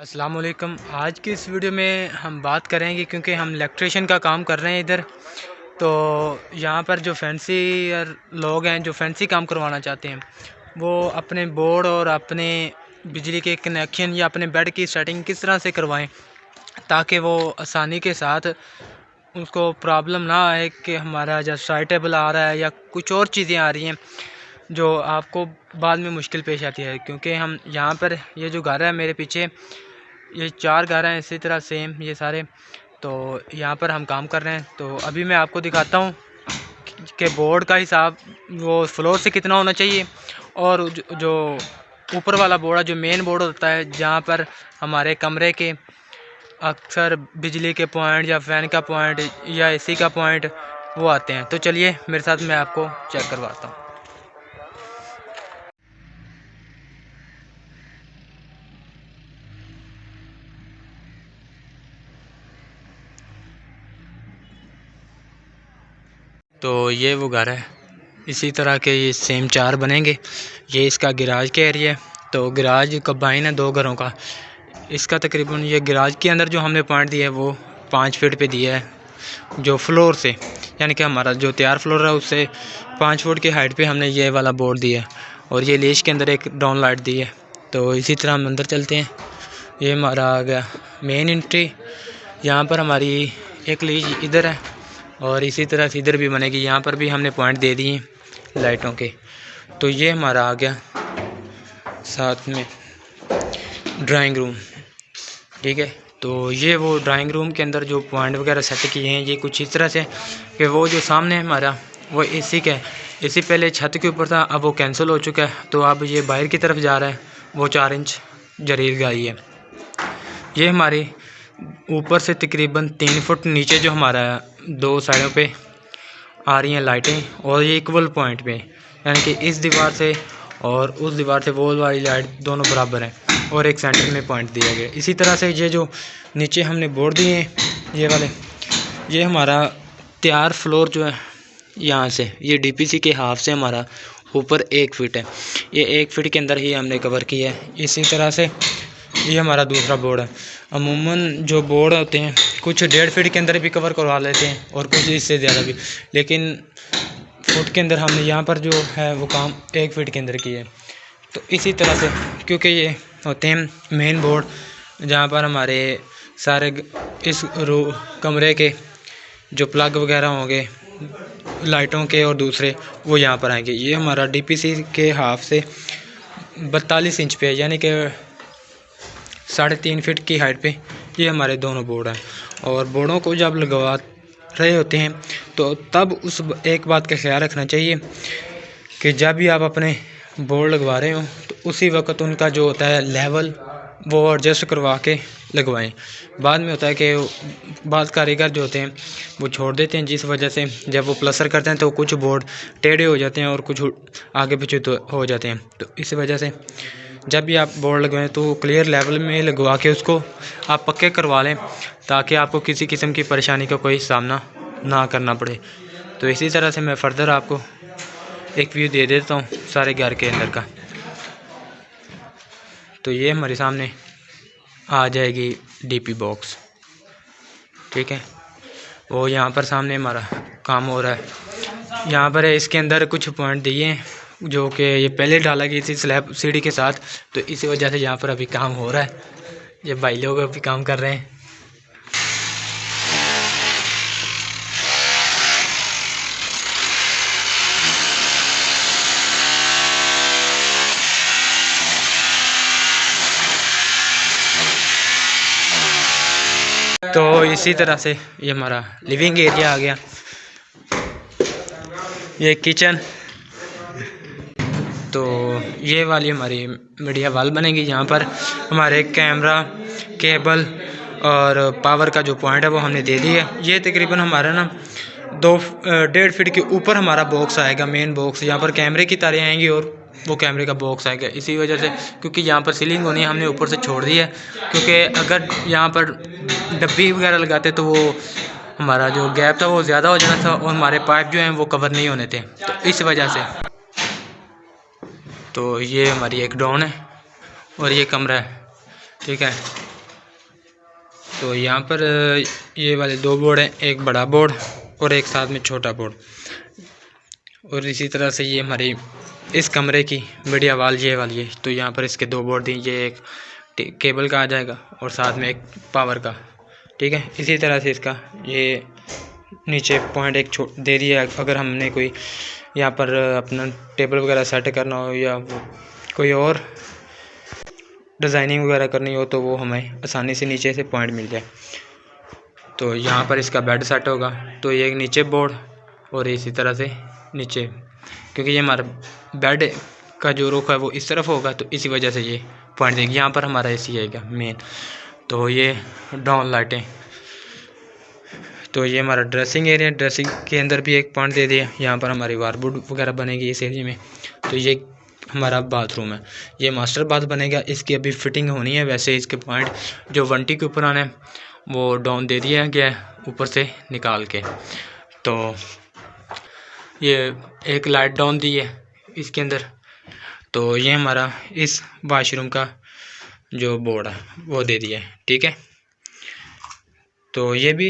अस्सलाम वालेकुम। आज की इस वीडियो में हम बात करेंगे क्योंकि हम इलेक्ट्रिशियन का काम कर रहे हैं इधर। तो यहाँ पर जो फैंसी लोग हैं जो फैंसी काम करवाना चाहते हैं वो अपने बोर्ड और अपने बिजली के कनेक्शन या अपने बेड की सेटिंग किस तरह से करवाएं ताकि वो आसानी के साथ उसको प्रॉब्लम ना आए कि हमारा जो साइटेबल आ रहा है या कुछ और चीज़ें आ रही हैं जो आपको बाद में मुश्किल पेश आती है। क्योंकि हम यहाँ पर ये जो घर है मेरे पीछे, ये 4 घर हैं इसी तरह सेम ये सारे। तो यहाँ पर हम काम कर रहे हैं। तो अभी मैं आपको दिखाता हूँ कि बोर्ड का हिसाब वो फ्लोर से कितना होना चाहिए और जो ऊपर वाला बोर्ड है जो मेन बोर्ड होता है जहाँ पर हमारे कमरे के अक्सर बिजली के पॉइंट या फ़ैन का पॉइंट या एसी का पॉइंट वो आते हैं। तो चलिए मेरे साथ मैं आपको चेक करवाता हूँ। तो ये वो घर है, इसी तरह के ये सेम 4 बनेंगे। ये इसका गिराज का एरिया है। तो गिराज कंबाइन है 2 घरों का। इसका तकरीबन ये गिराज के अंदर जो हमने पॉइंट दिया है वो 5 फीट पे दिया है जो फ्लोर से, यानी कि हमारा जो तैयार फ्लोर है उससे 5 फुट की हाइट पे हमने ये वाला बोर्ड दिया है। और ये लीश के अंदर एक डाउन लाइट दी है। तो इसी तरह हम अंदर चलते हैं। ये हमारा आ गया मेन एंट्री। यहाँ पर हमारी एक लीज इधर है और इसी तरह से इधर भी बनेगी। यहाँ पर भी हमने पॉइंट दे दिए लाइटों के। तो ये हमारा आ गया साथ में ड्राइंग रूम, ठीक है। तो ये वो ड्राइंग रूम के अंदर जो पॉइंट वगैरह सेट किए हैं ये कुछ इस तरह से कि वो जो सामने हमारा वो एसी का है। एसी पहले छत के ऊपर था, अब वो कैंसिल हो चुका है। तो अब ये बाहर की तरफ जा रहा है। वो 4 इंच जरीर गाई है। ये हमारे ऊपर से तकरीबन 3 फुट नीचे जो हमारा 2 साइडों पे आ रही हैं लाइटें और ये इक्वल पॉइंट पे, यानी कि इस दीवार से और उस दीवार से वो वाली लाइट दोनों बराबर हैं और एक सेंटर में पॉइंट दिया गया। इसी तरह से ये जो नीचे हमने बोर्ड दिए हैं ये वाले, ये हमारा तैयार फ्लोर जो है यहाँ से ये डीपीसी के हाफ से हमारा ऊपर 1 फीट है। ये 1 फीट के अंदर ही हमने कवर किया है। इसी तरह से ये हमारा दूसरा बोर्ड है। अमूमन जो बोर्ड होते हैं कुछ 1.5 फीट के अंदर भी कवर करवा लेते हैं और कुछ इससे ज़्यादा भी, लेकिन फुट के अंदर हमने यहाँ पर जो है वो काम 1 फीट के अंदर किया है। तो इसी तरह से क्योंकि ये होते हैं मेन बोर्ड जहाँ पर हमारे सारे इस कमरे के जो प्लग वगैरह होंगे लाइटों के और दूसरे वो यहाँ पर आएंगे। ये हमारा डीपीसी के हाफ से 42 इंच पे है, यानी कि 3.5 फीट की हाइट पे ये हमारे दोनों बोर्ड हैं। और बोर्डों को जब लगवा रहे होते हैं तो तब उस एक बात का ख्याल रखना चाहिए कि जब भी आप अपने बोर्ड लगवा रहे हो तो उसी वक्त उनका जो होता है लेवल वो एडजस्ट करवा के लगवाएं। बाद में होता है कि बाद कारीगर जो होते हैं वो छोड़ देते हैं, जिस वजह से जब वो प्लस्तर करते हैं तो कुछ बोर्ड टेढ़े हो जाते हैं और कुछ आगे पीछे तो हो जाते हैं। तो इस वजह से जब भी आप बोर्ड लगवाएं तो क्लियर लेवल में लगवा के उसको आप पक्के करवा लें ताकि आपको किसी किस्म की परेशानी का कोई सामना ना करना पड़े। तो इसी तरह से मैं फ़र्दर आपको एक व्यू दे देता हूँ सारे घर के अंदर का। तो ये हमारे सामने आ जाएगी डीपी बॉक्स, ठीक है। वो यहाँ पर सामने हमारा काम हो रहा है। यहाँ पर इसके अंदर कुछ पॉइंट दिए हैं जो कि ये पहले डाला गई थी स्लैब सीढ़ी के साथ। तो इसी वजह से यहाँ पर अभी काम हो रहा है। ये भाई लोग अभी काम कर रहे हैं। तो इसी तरह से ये हमारा लिविंग एरिया आ गया। ये किचन। तो ये वाली हमारी मीडिया वाल बनेगी। यहाँ पर हमारे कैमरा केबल और पावर का जो पॉइंट है वो हमने दे दिया है। ये तकरीबन हमारा ना 1.5 फीट के ऊपर हमारा बॉक्स आएगा, मेन बॉक्स। यहाँ पर कैमरे की तारें आएंगी और वो कैमरे का बॉक्स आएगा। इसी वजह से क्योंकि यहाँ पर सीलिंग होनी है हमने ऊपर से छोड़ दी है, क्योंकि अगर यहाँ पर डब्बी वगैरह लगाते तो वो हमारा जो गैप था वो ज़्यादा हो जाना था और हमारे पाइप जो हैं वो कवर नहीं होने थे। तो इस वजह से तो ये हमारी एक डाउन है और ये कमरा है, ठीक है। तो यहाँ पर ये वाले 2 बोर्ड हैं, एक बड़ा बोर्ड और एक साथ में छोटा बोर्ड। और इसी तरह से ये हमारी इस कमरे की मीडिया वाल ये वाली है। तो यहाँ पर इसके 2 बोर्ड दी, ये एक केबल का आ जाएगा और साथ में एक पावर का, ठीक है। इसी तरह से इसका ये नीचे पॉइंट एक दे दिया। अगर हमने कोई यहाँ पर अपना टेबल वगैरह सेट करना हो या कोई और डिज़ाइनिंग वगैरह करनी हो तो वो हमें आसानी से नीचे से पॉइंट मिल जाए। तो यहाँ पर इसका बेड सेट होगा, तो ये नीचे बोर्ड और इसी तरह से नीचे, क्योंकि ये हमारा बेड का जो रुख है वो इस तरफ होगा तो इसी वजह से ये पॉइंट देगी। यहाँ पर हमारा एसी आएगा मेन। तो ये डाउन लाइटें, तो ये हमारा ड्रेसिंग एरिया, ड्रेसिंग के अंदर भी एक पॉइंट दे दिया। यहाँ पर हमारी वार्डरोब वगैरह बनेगी इस एरिया में। तो ये हमारा बाथरूम है, ये मास्टर बाथ बनेगा। इसकी अभी फिटिंग होनी है। वैसे इसके पॉइंट जो वंटी के ऊपर आना है वो डाउन दे दिया गया है ऊपर से निकाल के। तो ये एक लाइट डाउन दी है इसके अंदर। तो ये हमारा इस वाशरूम का जो बोर्ड है वो दे दिया है, ठीक है। तो ये भी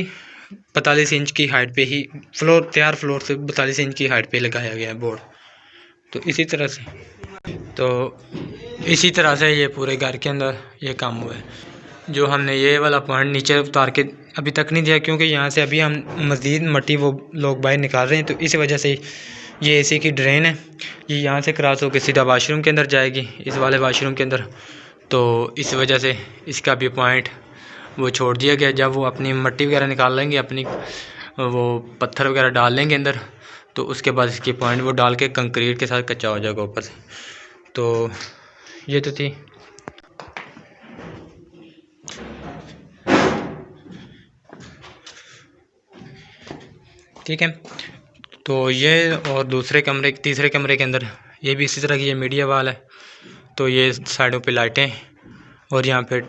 45 इंच की हाइट पे ही तैयार फ्लोर से 42 इंच की हाइट पे लगाया गया है बोर्ड। तो इसी तरह से ये पूरे घर के अंदर ये काम हुआ है। जो हमने ये वाला पॉइंट नीचे उतार के अभी तक नहीं दिया, क्योंकि यहाँ से अभी हम मज़ीद मट्टी वो लोग बाहर निकाल रहे हैं। तो इस वजह से ये एसी की ड्रेन है, ये यहाँ से क्रॉस होकर सीधा वाशरूम के अंदर जाएगी, इस वाले वाशरूम के अंदर। तो इस वजह से इसका भी पॉइंट वो छोड़ दिया गया। जब वो अपनी मट्टी वगैरह निकाल लेंगे, अपनी वो पत्थर वगैरह डाल लेंगे अंदर, तो उसके बाद इसकी पॉइंट वो डाल के कंक्रीट के साथ कच्चा हो जाएगा ऊपर से। तो ये तो थी ठीक है। तो ये और तीसरे कमरे के अंदर ये भी इसी तरह की ये मीडिया वाल है। तो ये साइडों पे लाइटें और यहाँ पे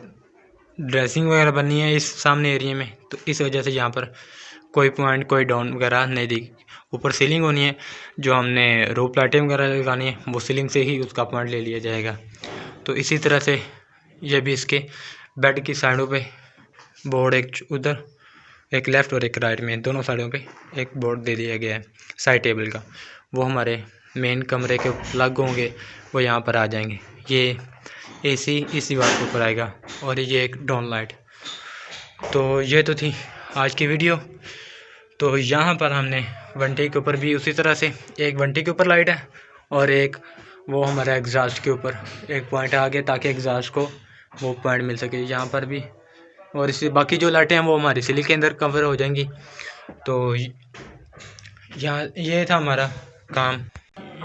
ड्रेसिंग वगैरह बननी है इस सामने एरिया में। तो इस वजह से यहाँ पर कोई पॉइंट कोई डाउन वगैरह नहीं दी। ऊपर सीलिंग होनी है, जो हमने रूफ लाइटें वगैरह लगानी है वो सीलिंग से ही उसका पॉइंट ले लिया जाएगा। तो इसी तरह से ये भी इसके बेड की साइडों पे बोर्ड, एक उधर एक लेफ़्ट और एक राइट में, दोनों साइडों पे एक बोर्ड दे दिया गया है साइड टेबल का। वो हमारे मेन कमरे के प्लग होंगे वो यहाँ पर आ जाएंगे। ये एसी इसी बात के ऊपर आएगा और ये एक डाउन लाइट। तो ये तो थी आज की वीडियो। तो यहाँ पर हमने वंटी के ऊपर भी उसी तरह से एक वंटी के ऊपर लाइट है और एक वो हमारा एग्जॉस्ट के ऊपर एक पॉइंट आ गया, ताकि एग्जॉस्ट को वो पॉइंट मिल सके यहाँ पर भी। और इससे बाकी जो लाइटें हैं वो हमारी सीलिंग के अंदर कवर हो जाएंगी। तो यहाँ ये था हमारा काम।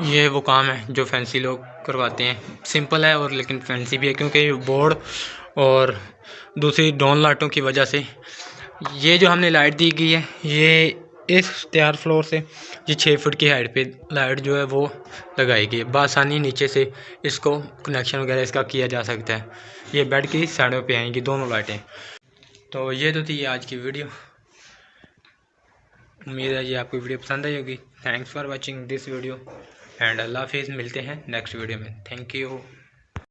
ये वो काम है जो फैंसी लोग करवाते हैं। सिंपल है और लेकिन फैंसी भी है, क्योंकि बोर्ड और दूसरी डाउन लाइटों की वजह से ये जो हमने लाइट दी गई है ये इस तैयार फ्लोर से ये 6 फुट की हाइट पे लाइट जो है वो लगाई गई है। बआसानी नीचे से इसको कनेक्शन वगैरह इसका किया जा सकता है। ये बेड की साइडों पे आएंगी दोनों लाइटें। तो ये तो थी आज की वीडियो। उम्मीद है ये आपको वीडियो पसंद आई होगी। Thanks for watching this video and अल्लाह हाफिज़। मिलते हैं नेक्स्ट वीडियो में। Thank you.